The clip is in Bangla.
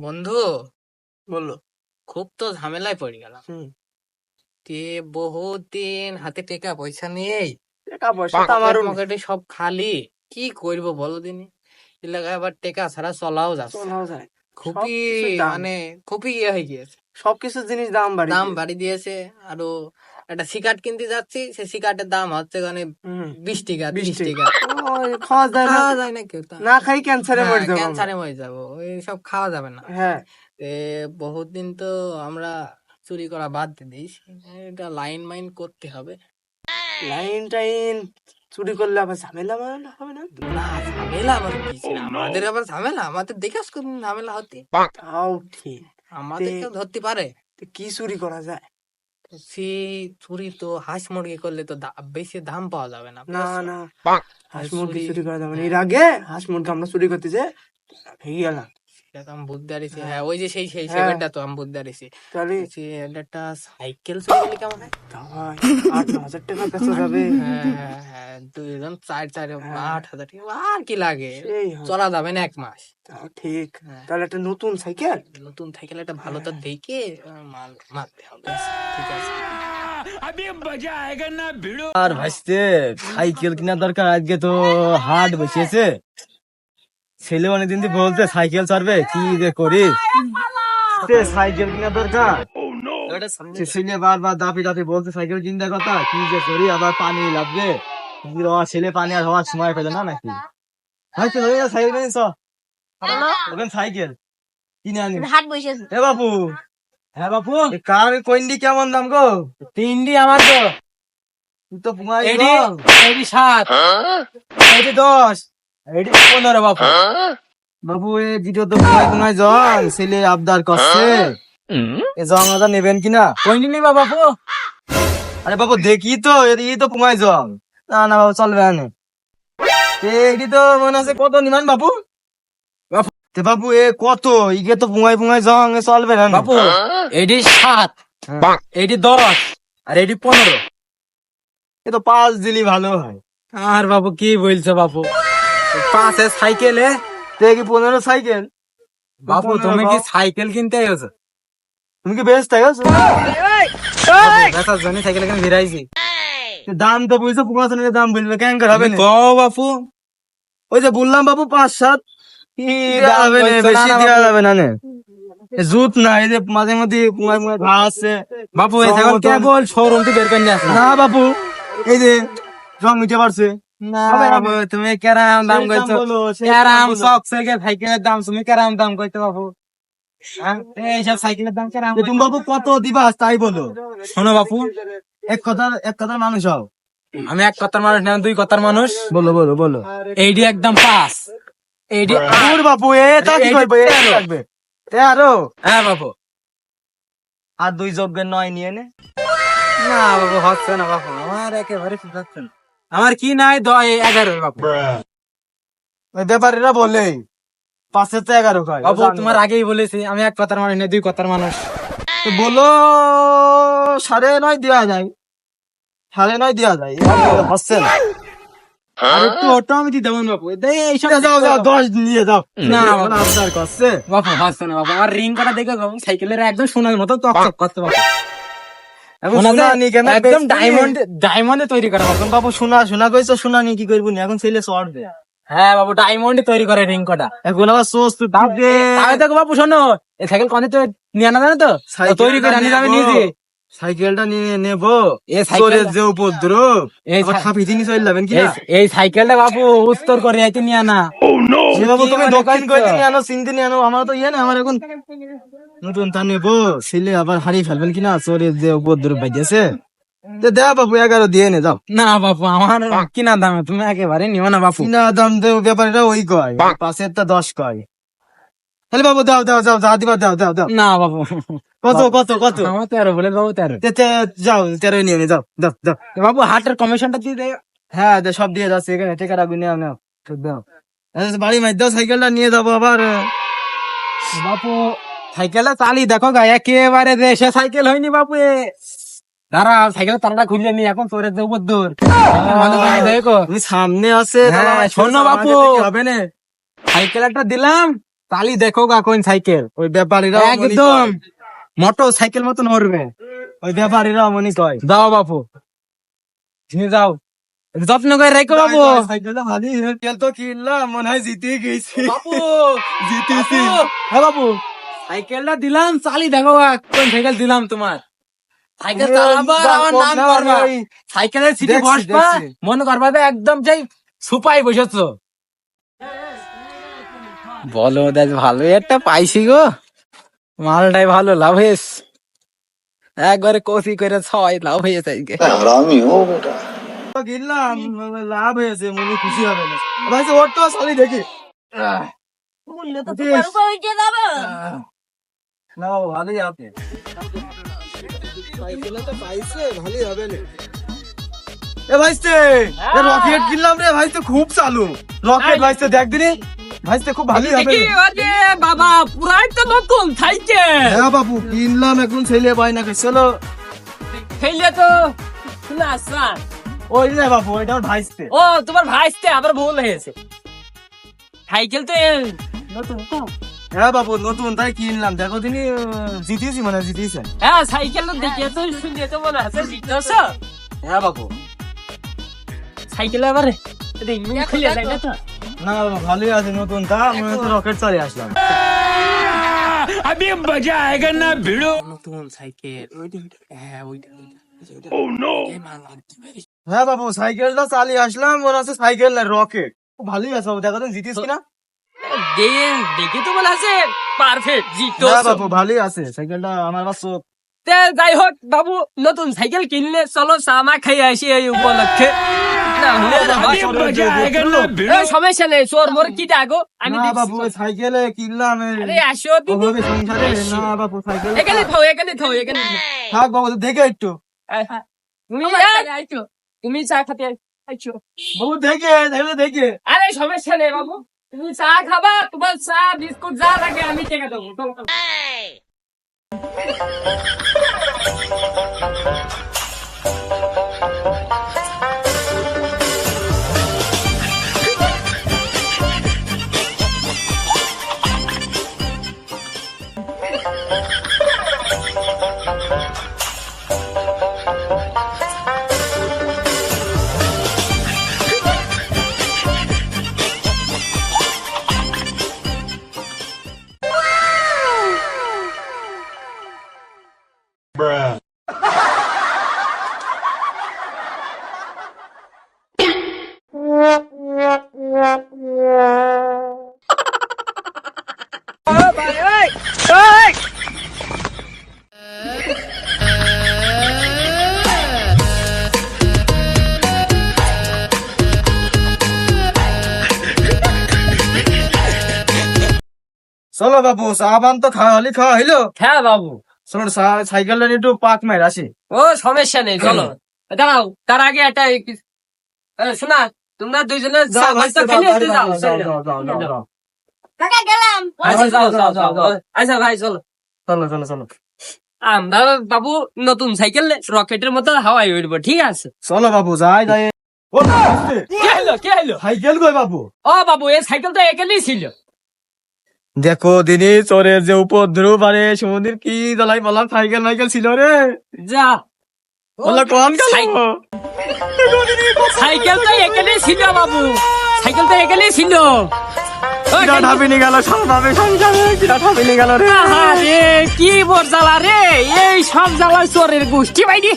বন্ধু, বললো খুব তো ঝামেলায় পড়ে গেলাম। তে বহুত দিন হাতে টাকা পয়সা নেই, টাকা পয়সা তো আমারও নেই। পকেটে সব খালি। কি করবো বলো দিনি, এলাকায় আবার টাকা ছাড়া চলাও যাচ্ছে না। চলাও যায় খুবই সবকিছুর দাম। মানে খুবই ইয়ে হয়ে গিয়েছে, সবকিছু জিনিস দাম দাম বাড়ি দিয়েছে। আরো একটা সিগারেট কিনতে যাচ্ছি, সেই সিগারেটের দাম হচ্ছে মানে 20 টাকা 30 টাকা। খাওয়া যায় না, খাওয়া যায় না কেউ তা। না খাই ক্যান্সারে মরে যাবো আমরা। ক্যান্সারে মরে যাবো, ওই সব খাওয়া যাবে না। হ্যাঁ, বহুত দিন তো আমরা চুরি করা বাদ দিয়ে দিয়েছি, এটা লাইন মাইন করতে হবে। লাইন টাইন চুরি করলে আবার ঝামেলা মারানো হবে না? না, ঝামেলা আবার কি ছিল? আমাদের আবার ঝামেলা, আমাদের দেখে কোন ঝামেলা হতে, তাও ঠিক। আমাদের কেউ ধরতে পারে? তো কি চুরি করা যায়? সেই চুরি তো হাঁস মুরগি করলে তো বেশি দাম পাওয়া যাবে না। না না, হাঁস মুরগি চুরি- চুরি করা যাবে না। এর আগে হাঁস মুরগি আমরা চুরি করতে যে ভেঙে গেলাম। সেটা তো আমি বুঝতে পারছি। হ্যাঁ, ওই যে সেই সেই হ্যাঁ। সেকেন্ডটা তো আমি বুঝতে পারছি। তাহলে একটা সাইকেল চুরি করলে কেমন হয়? ভাই 8,000 টাকা বেঁচে যাবে। হ্যাঁ, দুইজন চার 8,000 টাকা, আর কি লাগে? সেই হয়। চলা যাবে না 1 মাস। তাও ঠিক। হ্যাঁ। তাহলে একটা নতুন সাইকেল, নতুন সাইকেল একটা ভালো তো দেখে মাল মারতে হবে। ঠিক আছে। আর ভাইস্তে সাইকেল কেনার দরকার। আজকে তো হাট বসিয়েছে, ছেলে অনেকদিন দিয়ে বলতে সাইকেল ছাড়বে, কি যে করি। সাইকেল কেনার দরকার, ছেলে বারবার দাপি দাপি বলতে সাইকেল কিনতে কথা, কি যে করি। আবার পানি লাগবে, ছেলে পানি আর হওয়ার সময় পেলে না নাকি। সাইকেল কিনিস, ওখানে সাইকেল কিনে আনি। হাট বসেছে। এ বাপু, হ্যাঁ বাপু, কার কইন্ডি কেমন দাম গো? 3ডি আমার তো, তুই তো পুঙ্গাই এডি 7, 10, 15 বাপু। বাবু এ ভিডিও তো পুঙ্গাই পুঙ্গাই জং ছেলে আবদার করছে, এ জং আদা নেবেন কিনা? কইনি নিবা বাপু? আরে বাবু দেখি তো, এই তো পুঙ্গাই জং। না না বাবু চলবে না। এটি তো মনে আছে কত নিমান বাবু? তে বাবু এ কত, ইগে তো পুঙ্গাই পুঙ্গাই জং, এ চলবে না বাপু এডি 7, এডি 10, আর এডি 15। এ তো 5 দিলি ভালো হয়। আর বাপু কি বলছো বাপু, 5 সাইকেলে? তে কি 15 সাইকেল? বাপু তুমি কি সাইকেল কিনতে আইছো? তুমি কি বেস্ট তাই আছো? দেখার জন্য সাইকেল কেন ভিড়াইছি? দাম তো বুঝছো, 15 দাম বলবে কেন হবে না? কও বাপু। ওই যে বললাম বাবু 5-7 দাম হবে না, কইছো বেশি না দেওয়া বাপু। যাবে না নে। এ জুত না, এই যে মাঝে মধ্যে পুঙ্গাই পুঙ্গাই ঘা আছে। বাপু এই সাইকেল কেবল শোরুম থেকে বের করে নিয়ে আসলাম। না বাপু, এই যে রং মিটে পারছে। না হবে, বাবু, তুমি কেরাম দাম সেই দাম কইছো? বলো, সেই কেরাম দাম বলো। শখ সাইকেলের দাম তুমি কেরাম দাম কইছো বাপু? হ্যাঁ, এইসব সাইকেলের দাম কেরাম? তুমি বাবু কত দিবা তাই বলো। শোনো বাপু, এক কথার মানুষ হও। আমি এক কথার মানুষ না, 2 কথার মানুষ। বলো বলো বলো। এইডি একদম 5, এইডি 8। দূর বাপু, এটা কি এই করবে? যে এটা 13 লাগবে 13। হ্যাঁ বাপু। আর 2 যোগ্যের 9 নিয়ে নে। না বাবু, হচ্ছে না বাপু, আমার একেবারে ঠিক হচ্ছে না। আমার কি নাই 11 বাপু। ওই ব্যাপারীরা বলে 5 তে 11 কয়। বাবু তোমার আগেই বলেছি আমি এক কথার মানুষ না, 2 কথার মানুষ। তো বলো 9.5 দেওয়া যায়, 9.5 দেওয়া যায়, হচ্ছে না। আর একটু অটো আমি দিতে পারবো বাপু। এইসব যাও যাও 10 নিয়ে যাও। না, বাবু। আবদার করছে। বাপু হচ্ছে না বাপু, আমার রিং করা দেখে সাইকেলের একদম সোনার মতো চকচক করতে বাপু। এখন সোনা সোনা নি কেন? একদম ডায়মন্ডে তৈরি করা বাপু। এখন বাবু সোনা কইছো, সোনা নি কি করবো নি? এখন ছেলে চড়বে। হ্যাঁ বাবু, ডায়মন্ডে তৈরি করে রিং কটা। এখন আবার সোস তো দিবে। তাই দেখো বাপু, শোনো, এই সাইকেল কোনে তো নিয়ে আনা জানো তো, তৈরি করে আনি যাবে নিজে। সাইকেলটা নিয়ে নেবো, এ সাইকেল- চোরের যে উপদ্রব, এই আবার সাই- খাপি তিনি চলে যাবেন কি না? এই সাইকেলটা বাপু উত্তর করে আইতে নিয়ে আনা। যে বাবু তুমি কি দোকান মনে করে করছো? নিয়ে আনো, চিনতে নিয়ে আনো, আমার তো ইয়ে না, আমার এখন নতুন তা নেবো, ছেলে আবার হারিয়ে ফেলবেন কিনা, চোরের যে উপদ্রব বাইতেছে। দেয়া বাবু 11 দিয়ে নে যাও। না বাপু, আমার কিনা দামে তুমি একেবারে নিও না বাপু। কিনা দাম দেও, ব্যাপারীরা ওই কয় 5-টা 10 কয়। তাহলে বাবু দাও দাও যাও, যা দিবা দাও দাও দাও। না বাবু, কত কত কত? আমার 13 বলে বাবু, 13। যাও 13 নিয়ে নে, যাও দাও দাও। বাবু হাটের কমিশনটা দিয়ে দেয়। হ্যাঁ সব দিয়ে যাচ্ছে, এখানে টেকা রাখবি, নাও নাও সব দাও। বাড়ি মার দাও, সাইকেলটা নিয়ে যাবো আবার। বাপু সাইকেলটা চালি দেখো গা, একেবারে দেশে সাইকেল হয়নি বাপু। দাঁড়া, সাইকেল তালাটা খুললে নি, এখন তোরের যে উপদ্দুর দেখো। তুমি সামনে আছে, হ্যাঁ, তাহলে আমার শোনো সামনে বাপু। থেকে হবে না। সাইকেল একটা দিলাম, চালি দেখো গা কোন সাইকেল ওই ব্যাপারীরা একদম মোটর সাইকেল মতন উড়বে। ওই ব্যাপারীরা মনে কয়। যাও বাপু, নিয়ে যাও, যত্ন করে রেখো বাবু। সাইকেলটা ভালো, সাইকেল তো কিনলাম, মনে হয় জিতে গেছি। বাপু, জিতেছি। হ্যাঁ বাবু, সাইকেলটা দিলাম, চালি দেখো গা কোন সাইকেল দিলাম তোমার। সাইকেল চালাবা আর আমার নাম করবা, সাইকেলের সিটে দেখছি, বসবা, দেখছি। মনে করবা যে একদম সেই সুপাই বসেছো। বলো দেখ, ভালো একটা পাইছি গো, মালটাই ভালো, লাভ হয়েছে একবারে কপি করে ছয় লাভ হয়েছে আজকে। কিনলাম, লাভ হয়েছে, মনে খুশি হবে না। ভাই ওর তো চালি দেখি। না ভালোই আছে, ভালোই হবে না। এ ভাইস্তে, রকেট কিনলাম রে ভাইস্তে, খুব চালু রকেট ভাইস্তে, দেখ দিনি ভাইস্তে, খুব ভালোই হবে। বাবা পুরাই তো নতুন সাইকেল, হ্যাঁ বাবু কিনলাম, এখন ছেলে পাই না, চলো। খেলে তো না স্যার। ওই রে বাবু, ওইটা আমার ভাইস্তে। ও তোমার ভাইস্তে, আবার ভুল হয়েছে, সাইকেল তো নতুন তো। হ্যাঁ বাবু নতুন, তাই কিনলাম, দেখো তিনি জিতেছি, মানে জিতেছে। হ্যাঁ সাইকেল তো দেখে তো শুনে তো মনে হচ্ছে জিতছো। হ্যাঁ বাবু, সাইকেল আবার খুলে যায় না তো। না বাবু ভালোই আছে নতুন, তা মনে হচ্ছে রকেট চালিয়ে আসলাম। अभी मजा आएगा ना भिड़ो। নতুন সাইকেল, হ্যাঁ ওইটা। হ্যাঁ বাবু সাইকেলটা চালিয়ে আসলাম, মনে হচ্ছে সাইকেল না রকেট, খুব ভালোই আছে বাবু, দেখো তুমি জিতিস কিনা। দেখে তো মনে আছে পারফেক্ট জিতো। হ্যাঁ বাবু ভালোই আছে সাইকেলটা, আমার বাস। যাই হোক বাবু, নতুন সাইকেল কিনলে চলো চামা খাই আসি এই উপলক্ষে। না হলে সমস্যা নেই, চোর মোর কি ডাকো আমি না বাবু সাইকেলে কিনলাম, আরে আসো দিদি, ওভাবে সংসারে না বাবু, সাইকেল এখানে থাও, এখানে থাও, এখানে থাক বাবু, দেখে একটু তুমি তুমি চা খাতে আইছো। বাবু, দেখে দেখে দেখে। আরে সমস্যা নেই বাবু, তুমি চা খাবা, তোমার চা বিস্কুট যা লাগে আমি টেকে দেবো। চলো বাবু, চা পান তো খাওয়া হইলো, হ্যাঁ বাবু, চলো সাইকেলটা নিয়ে একটু পাক মার আসি। ও সমস্যা নেই, চলো দাঁড়াও, তার আগে একটা শোনা, তোমরা দুইজনে যাও ভাই, ভাতটা খেলে এসে যাও। আচ্ছা যাও যাও যাও যাও। আচ্ছা ভাই চলো। চলো চলো চলো আমরা বাবু নতুন সাইকেল রকেটের মতো হাওয়ায় উঠবো, ঠিক আছে? চলো বাবু, যাই যাই। ও কে হলো, কে হলো? সাইকেল কই বাবু? ও বাবু, এই সাইকেল তো এখানেই ছিল। দেখো দিনি চোরের যে উপদ্রব, আরে সমুদ্রের কি জ্বালাই বললাম, সাইকেল নাইকেল ছিল রে, যা বললো কোন গেল? সাইকেল তো এখানেই ছিল বাবু, সাইকেল তো এখানেই ছিল। কিরা ঢাবিনি গেল, সামনে সংসারে কিরা ঢাবিনি গেল রে। আরে কি বোর জ্বালা রে, এই সব জ্বালা চোরের গোষ্ঠী বাইনি।